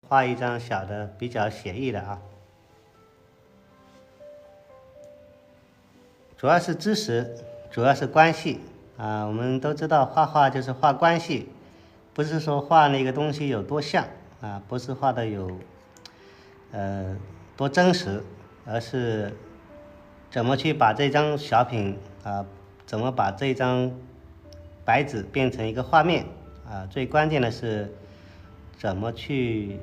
画一张小的比较写意的啊，主要是知识，主要是关系啊。我们都知道画画就是画关系，不是说画那个东西有多像啊，不是画的有多真实，而是怎么去把这张小品啊，怎么把这张白纸变成一个画面啊。最关键的是怎么去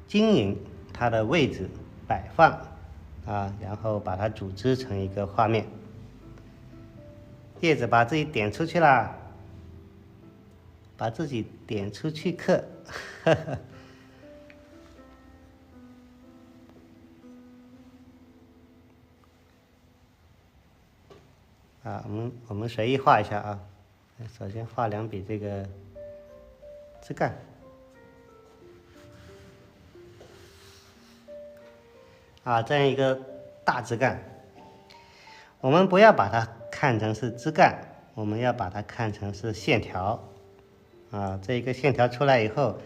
经营它的位置摆放啊，然后把它组织成一个画面。叶子把自己点出去啦，把自己点出去课，啊，我们随意画一下啊。首先画两笔这个枝干，啊，这样一个大枝干，我们不要把它看成是枝干，我们要把它看成是线条，啊，这一个线条出来以后，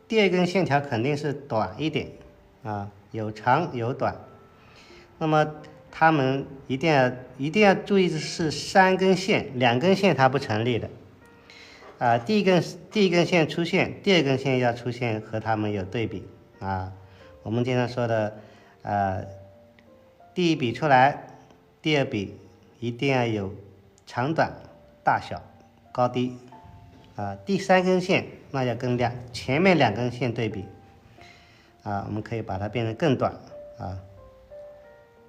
第二根线条肯定是短一点，啊，有长有短，那么它们一定要注意的是三根线，两根线它不成立的，啊，第一根线出现，第二根线要出现和它们有对比啊。我们经常说的，第一笔出来，第二笔一定要有长短、大小、高低啊。第三根线那要跟前面两根线对比啊，我们可以把它变成更短啊。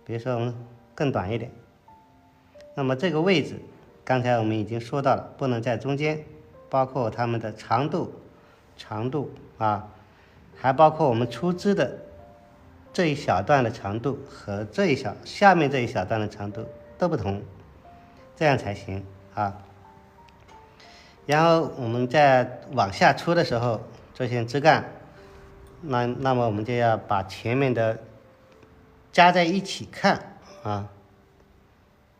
比如说我们更短一点，那么这个位置刚才我们已经说到了，不能在中间，包括它们的长度啊，还包括我们出枝的这一小段的长度和下面这一小段的长度都不同，这样才行啊。然后我们在往下出的时候，这些枝干，那么我们就要把前面的加在一起看啊。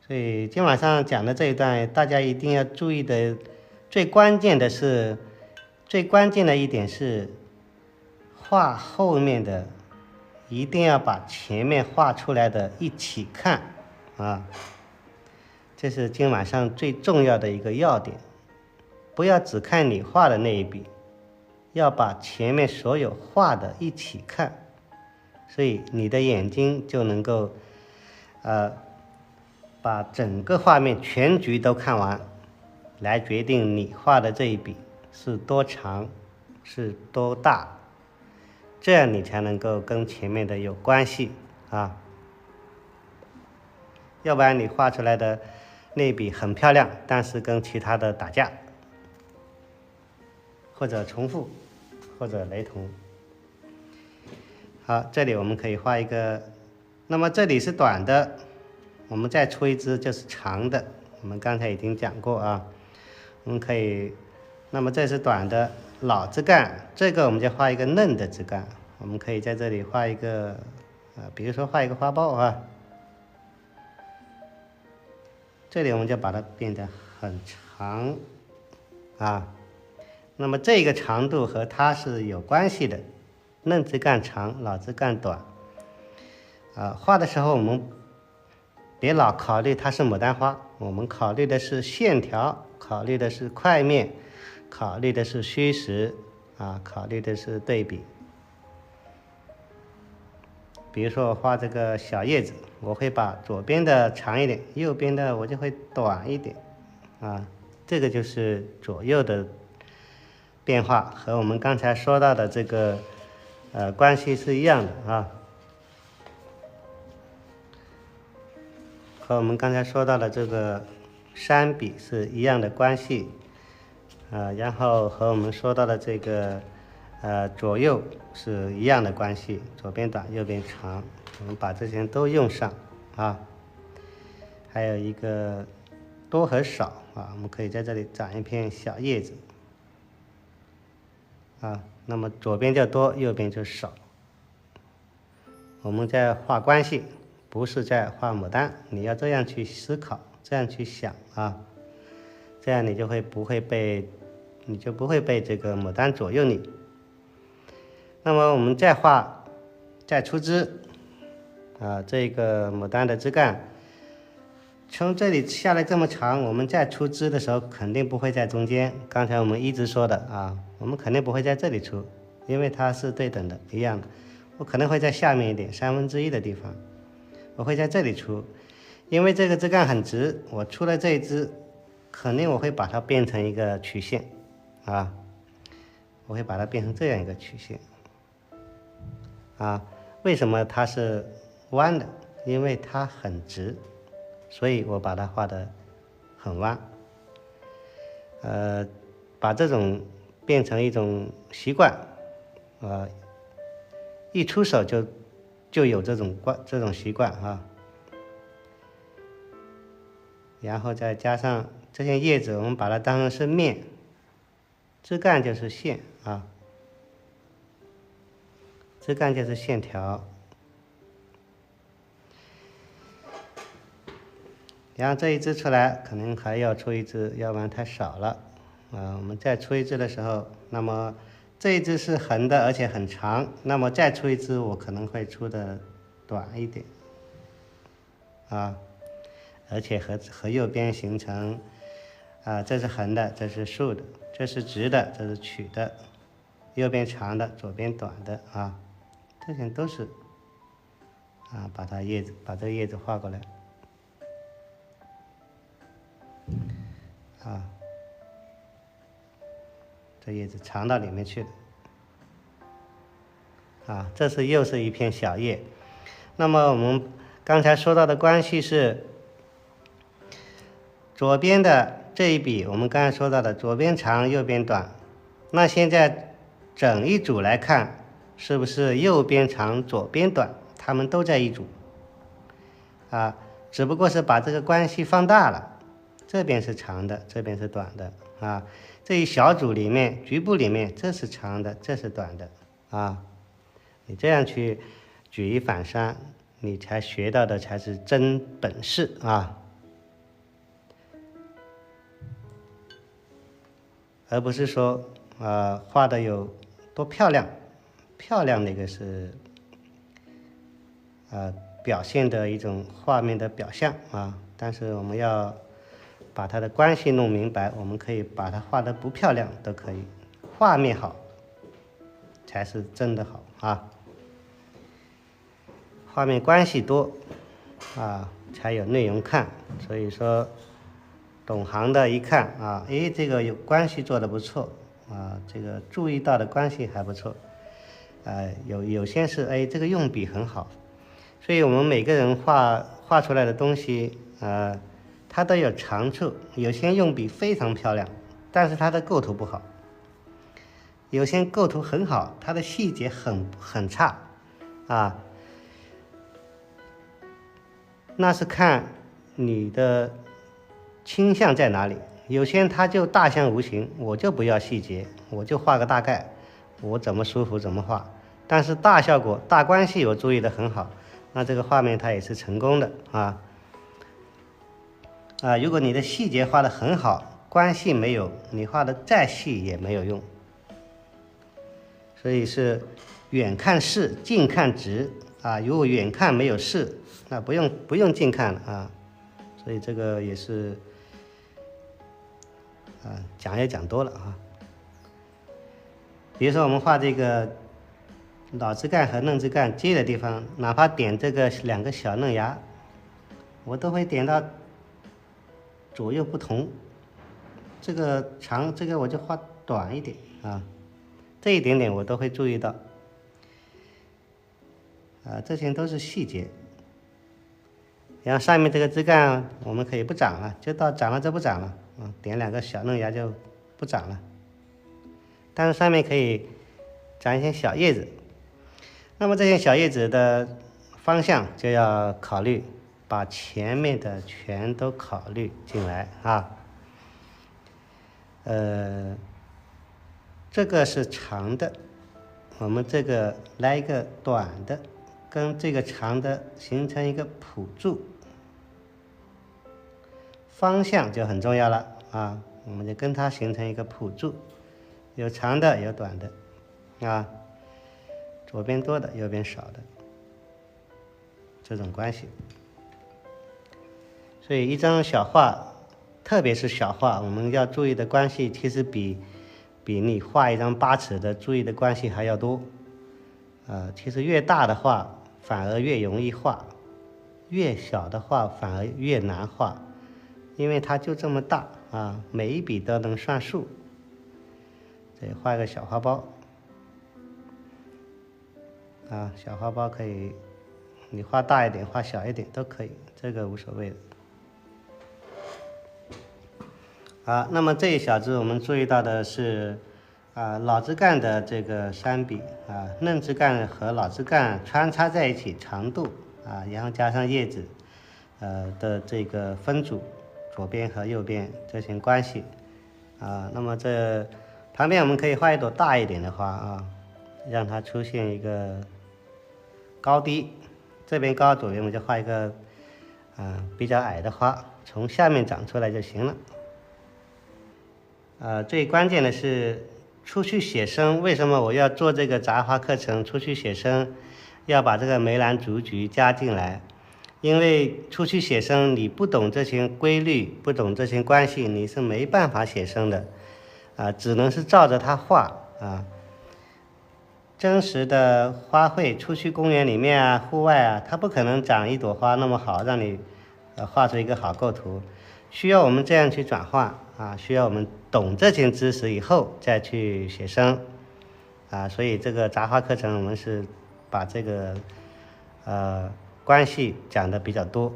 所以今晚上讲的这一段，大家一定要注意的，最关键的一点是，画后面的一定要把前面画出来的一起看啊，这是今晚上最重要的一个要点。不要只看你画的那一笔，要把前面所有画的一起看，所以你的眼睛就能够把整个画面全局都看完，来决定你画的这一笔是多长，是多大，这样你才能够跟前面的有关系啊。要不然你画出来的那一笔很漂亮，但是跟其他的打架，或者重复，或者雷同。好，这里我们可以画一个，那么这里是短的，我们再出一支就是长的，我们刚才已经讲过啊。我们可以，那么这是短的老枝干，这个我们就画一个嫩的枝干。我们可以在这里画一个，比如说画一个花苞啊，这里我们就把它变得很长啊。那么这个长度和它是有关系的，嫩枝干长，老枝干短。画的时候我们别老考虑它是牡丹花，我们考虑的是线条，考虑的是块面，考虑的是虚实啊，考虑的是对比。比如说我画这个小叶子，我会把左边的长一点，右边的我就会短一点啊，这个就是左右的变化，和我们刚才说到的这个关系是一样的啊，和我们刚才说到的这个三笔是一样的关系然后和我们说到的这个左右是一样的关系，左边短右边长，我们把这些都用上啊。还有一个多和少啊，我们可以在这里长一片小叶子啊，那么左边就多，右边就少。我们在画关系，不是在画牡丹，你要这样去思考，这样去想啊，这样你就不会被这个牡丹左右你。那么我们再出枝这个牡丹的枝干从这里下来这么长，我们再出枝的时候肯定不会在中间。刚才我们一直说的我们肯定不会在这里出，因为它是对等的，一样的。我可能会在下面一点1/3的地方，我会在这里出，因为这个枝干很直，我出了这一枝，肯定我会把它变成一个曲线我会把它变成这样一个曲线为什么它是弯的？因为它很直，所以我把它画得很弯。把这种变成一种习惯，一出手就有这种习惯然后再加上这些叶子，我们把它当成是面，枝干就是线枝干就是线条。然后这一枝出来，可能还要出一枝，要不然太少了我们再出一枝的时候，那么这一枝是横的，而且很长，那么再出一枝，我可能会出的短一点而且和右边形成这是横的，这是竖的，这是直的，这是曲的，右边长的，左边短的这些都是把这个叶子画过来这叶子藏到里面去了这是又是一片小叶。那么我们刚才说到的关系是，左边的这一笔我们刚才说到的左边长右边短，那现在整一组来看，是不是右边长左边短，它们都在一组只不过是把这个关系放大了，这边是长的，这边是短的这一小组里面，局部里面，这是长的，这是短的你这样去举一反三，你才学到的才是真本事而不是说画的有多漂亮，漂亮那个是表现的一种画面的表象但是我们要把它的关系弄明白，我们可以把它画得不漂亮都可以，画面好才是真的好画面关系多才有内容看。所以说懂行的一看这个有关系做得不错这个注意到的关系还不错有些是这个用笔很好。所以我们每个人画出来的东西它都有长处，有些用笔非常漂亮，但是它的构图不好；有些构图很好，它的细节很差那是看你的倾向在哪里。有些人他就大象无形，我就不要细节，我就画个大概，我怎么舒服怎么画，但是大效果大关系我注意的很好，那这个画面它也是成功的如果你的细节画得很好，关系没有，你画的再细也没有用。所以是远看是，近看直如果远看没有是，那不用近看了所以这个也是讲也讲多了比如说我们画这个老枝干和嫩枝干接的地方，哪怕点这个2个小嫩芽，我都会点到左右不同，这个长，这个我就画短一点这一点点我都会注意到这些都是细节。然后上面这个枝干我们可以不长了，就到长了就不长了点2个小嫩芽就不长了，但是上面可以长一些小叶子。那么这些小叶子的方向就要考虑，把前面的全都考虑进来这个是长的，我们这个来一个短的，跟这个长的形成一个辅助，方向就很重要了我们就跟它形成一个辅助，有长的有短的左边多的，右边少的这种关系。所以一张小画，特别是小画，我们要注意的关系其实比你画一张8尺的注意的关系还要多。其实越大的画反而越容易画，越小的画反而越难画，因为它就这么大啊，每一笔都能算数。这里画一个小花苞啊，小花苞可以你画大一点画小一点都可以，这个无所谓的。好，那么这一小支我们注意到的是老枝干的这个3笔嫩枝干和老枝干穿插在一起长度然后加上叶子的这个分组，左边和右边这些关系那么这旁边我们可以画一朵大一点的花让它出现一个高低，这边高左边我们就画一个比较矮的花，从下面长出来就行了。最关键的是出去写生，为什么我要做这个杂花课程？出去写生要把这个梅兰竹菊加进来，因为出去写生你不懂这些规律，不懂这些关系，你是没办法写生的只能是照着它画真实的花卉，出去公园里面户外它不可能长一朵花那么好，让你画出一个好构图，需要我们这样去转换需要我们懂这些知识以后再去写生所以这个杂花课程我们是把这个关系讲的比较多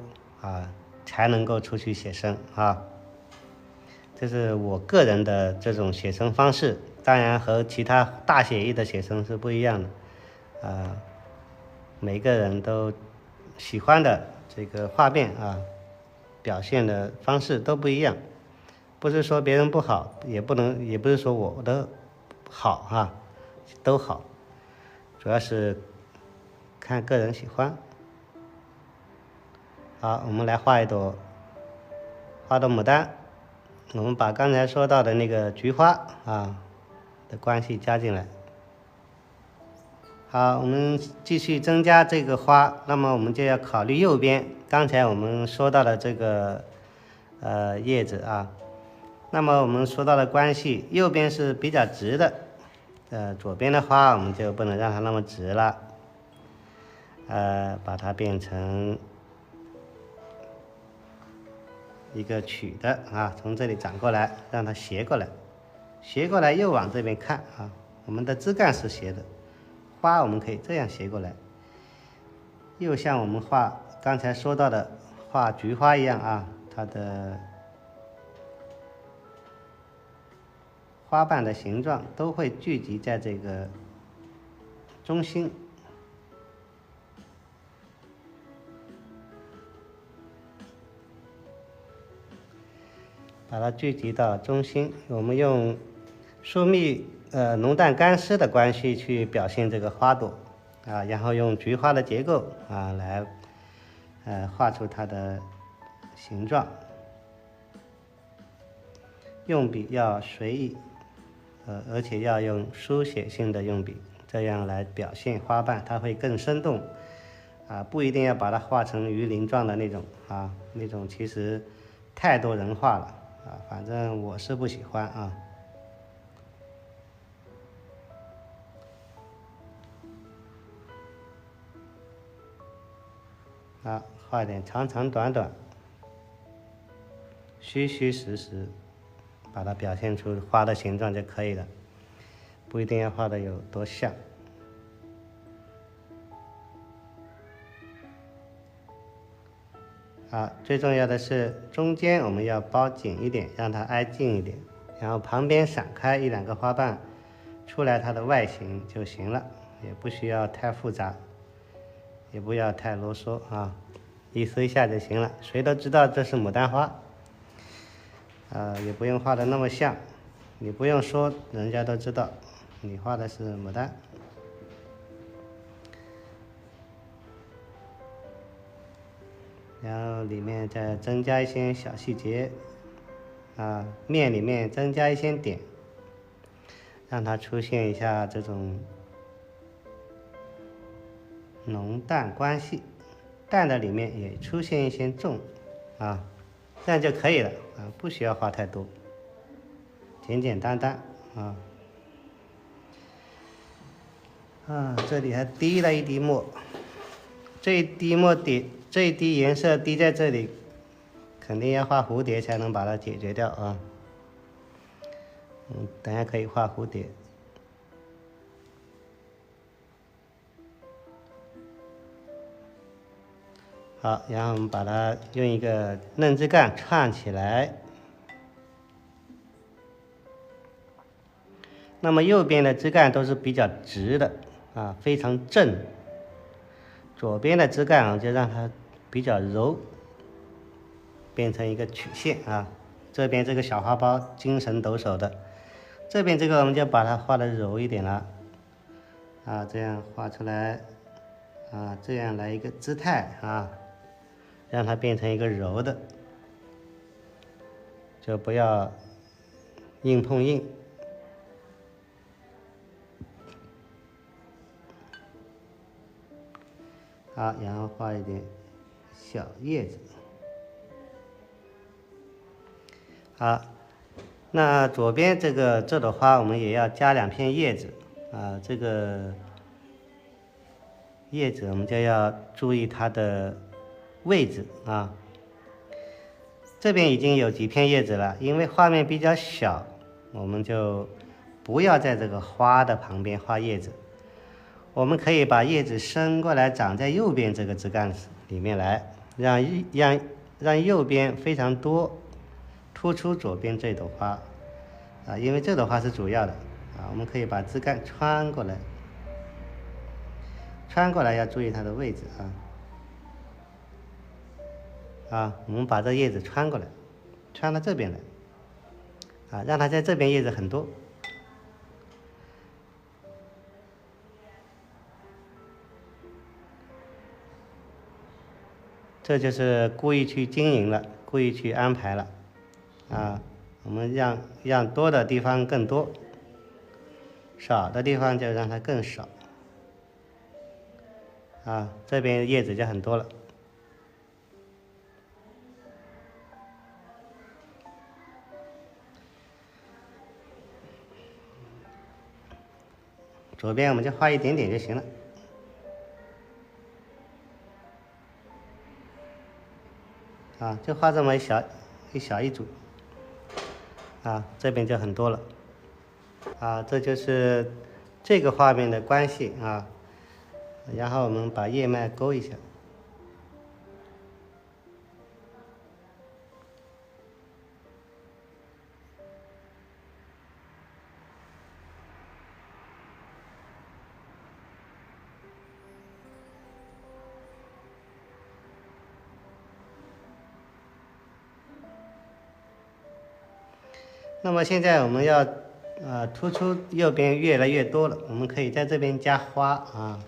才能够出去写生这是我个人的这种写生方式，当然和其他大写意的写生是不一样的每个人都喜欢的这个画面表现的方式都不一样，不是说别人不好，也不是说我的好都好，主要是看个人喜欢。好，我们来画一朵牡丹，我们把刚才说到的那个菊花的关系加进来。好，我们继续增加这个花，那么我们就要考虑右边刚才我们说到的这个叶子那么我们说到的关系，右边是比较直的左边的花我们就不能让它那么直了把它变成一个曲的从这里长过来，让它斜过来，斜过来又往这边看我们的枝干是斜的，花我们可以这样斜过来，又像我们画刚才说到的画菊花一样它的花瓣的形状都会聚集在这个中心，把它聚集到中心。我们用疏密浓淡干湿的关系去表现这个花朵然后用菊花的结构来画出它的形状。用笔要随意而且要用书写性的用笔，这样来表现花瓣，它会更生动不一定要把它画成鱼鳞状的那种那种其实太多人画了反正我是不喜欢画一点长长短短，虚虚实实，把它表现出花的形状就可以了，不一定要画的有多像最重要的是中间我们要包紧一点，让它挨近一点，然后旁边闪开1-2个花瓣出来它的外形就行了，也不需要太复杂，也不要太啰嗦意思一下就行了，谁都知道这是牡丹花也不用画的那么像，你不用说人家都知道你画的是牡丹。然后里面再增加一些小细节面里面增加一些点，让它出现一下这种浓淡关系，淡的里面也出现一些重啊，这样就可以了啊，不需要画太多，简简单单啊。这里还滴了一滴墨，这一滴颜色滴在这里，肯定要画蝴蝶才能把它解决掉啊。等下可以画蝴蝶。好，然后我们把它用一个嫩枝干串起来。那么右边的枝干都是比较直的啊，非常正。左边的枝干就让它比较柔，变成一个曲线啊。这边这个小花苞精神抖擞的，这边这个我们就把它画的柔一点了啊，这样画出来啊，这样来一个姿态啊，让它变成一个柔的，就不要硬碰硬。好，然后画一点小叶子。好，那左边这朵花我们也要加2片叶子啊，这个叶子我们就要注意它的位置啊。这边已经有几片叶子了，因为画面比较小，我们就不要在这个花的旁边画叶子。我们可以把叶子伸过来长在右边这个枝干里面来，让右边非常多，突出左边这朵花啊，因为这朵花是主要的啊。我们可以把枝干穿过来，要注意它的位置啊。我们把这叶子穿过来，穿到这边来啊，让它在这边叶子很多。这就是故意去经营了，故意去安排了啊。我们让多的地方更多，少的地方就让它更少啊。这边叶子就很多了。左边我们就画一点点就行了啊，就画这么一组啊，这边就很多了啊。这就是这个画面的关系啊。然后我们把叶脉勾一下。那么现在我们要突出右边越来越多了，我们可以在这边加花啊，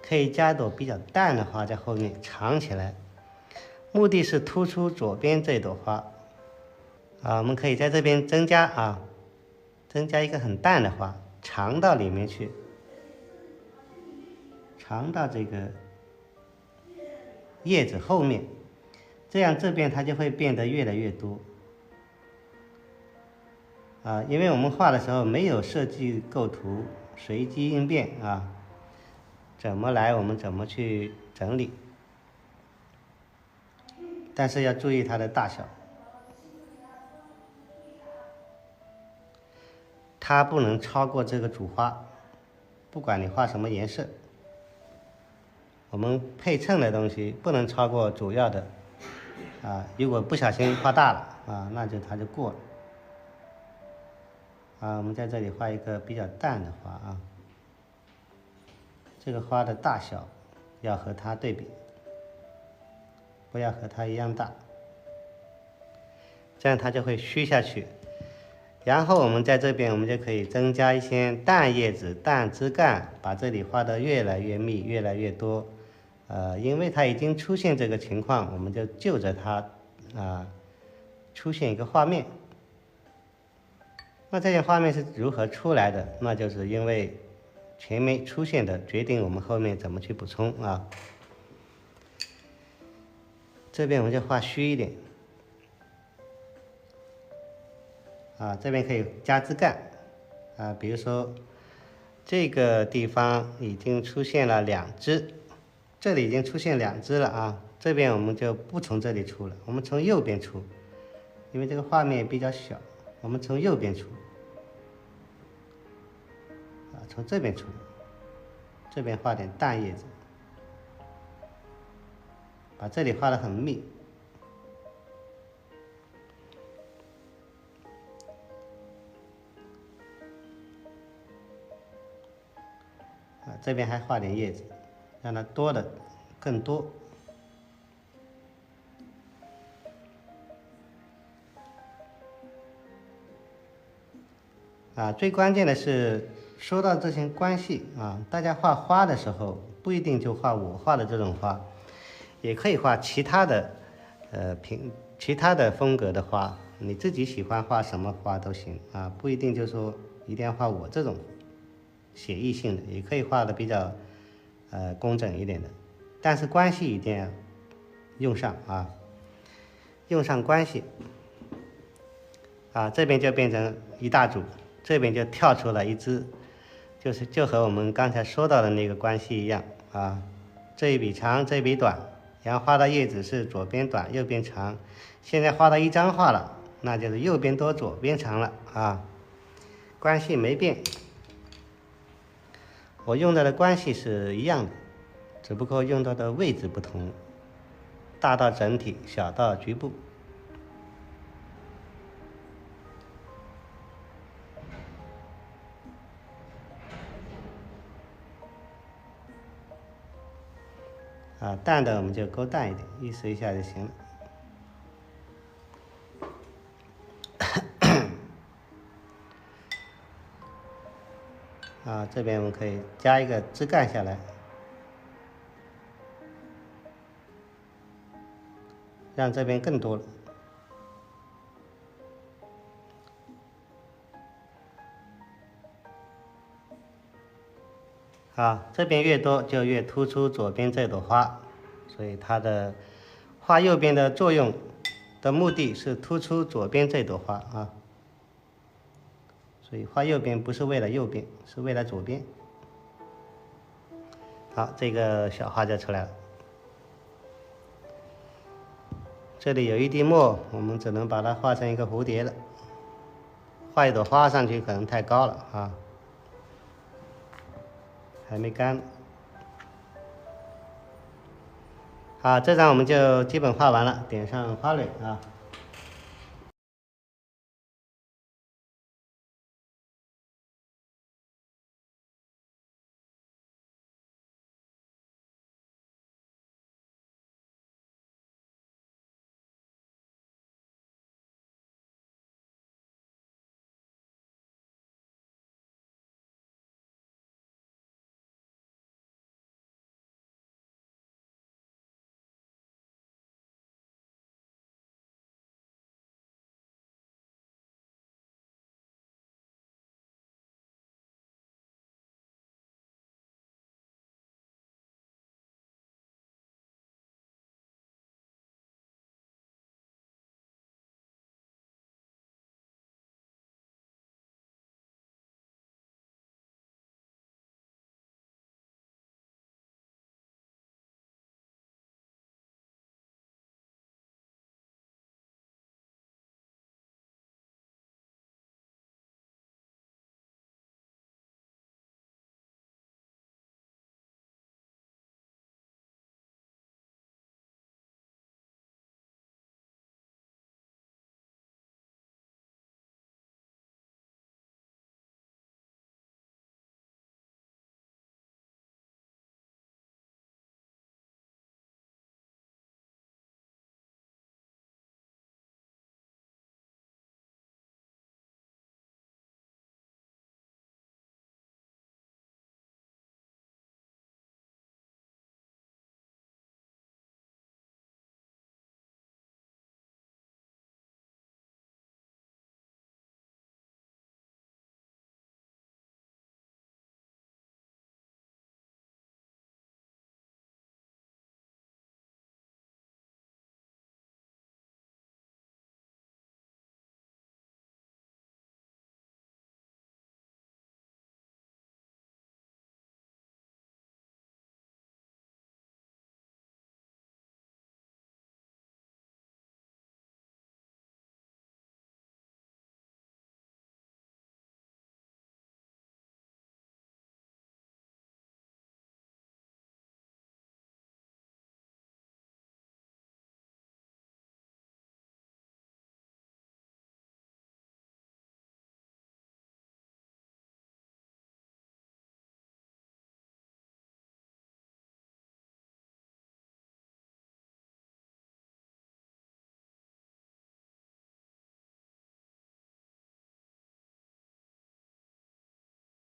可以加一朵比较淡的花在后面藏起来，目的是突出左边这朵花啊。我们可以在这边增加一个很淡的花，藏到里面去，藏到这个叶子后面，这样这边它就会变得越来越多啊。因为我们画的时候没有设计构图，随机应变啊，怎么来我们怎么去整理，但是要注意它的大小，它不能超过这个主花，不管你画什么颜色，我们配衬的东西不能超过主要的啊。如果不小心画大了啊，那它就过了啊。我们在这里画一个比较淡的花啊，这个花的大小要和它对比，不要和它一样大，这样它就会虚下去。然后我们在这边我们就可以增加一些淡叶子、淡枝干，把这里画得越来越密、越来越多。因为它已经出现这个情况，我们就就着它出现一个画面。那这些画面是如何出来的？那就是因为前面出现的决定我们后面怎么去补充啊。这边我们就画虚一点啊，这边可以加枝干啊，比如说这个地方已经出现了2只，这里已经出现2只了啊，这边我们就不从这里出了，我们从右边出，因为这个画面比较小，我们从右边出啊，从这边出，这边画点淡叶子，把这里画得很密。这边还画点叶子，让它多的更多。最关键的是说到这些关系啊，大家画花的时候不一定就画我画的这种花，也可以画其他的其他的风格的花，你自己喜欢画什么花都行啊，不一定就说一定要画我这种写意性的，也可以画的比较工整一点的，但是关系一定要用上啊，用上关系啊，这边就变成一大组，这边就跳出了一只，就和我们刚才说到的那个关系一样啊，这一笔长，这一笔短，然后画的叶子是左边短右边长，现在画到一张画了，那就是右边多左边长了啊，关系没变。我用到的关系是一样的，只不过用到的位置不同，大到整体，小到局部。淡的我们就勾淡一点，意思一下就行了。这边我们可以加一个枝干下来，让这边更多了。这边越多就越突出左边这朵花，所以它的画右边的作用的目的是突出左边这朵花啊，所以画右边不是为了右边，是为了左边。好，这个小花就出来了。这里有一滴墨，我们只能把它画成一个蝴蝶了，画一朵花上去可能太高了啊。还没干。好，这张我们就基本画完了，点上花蕊啊。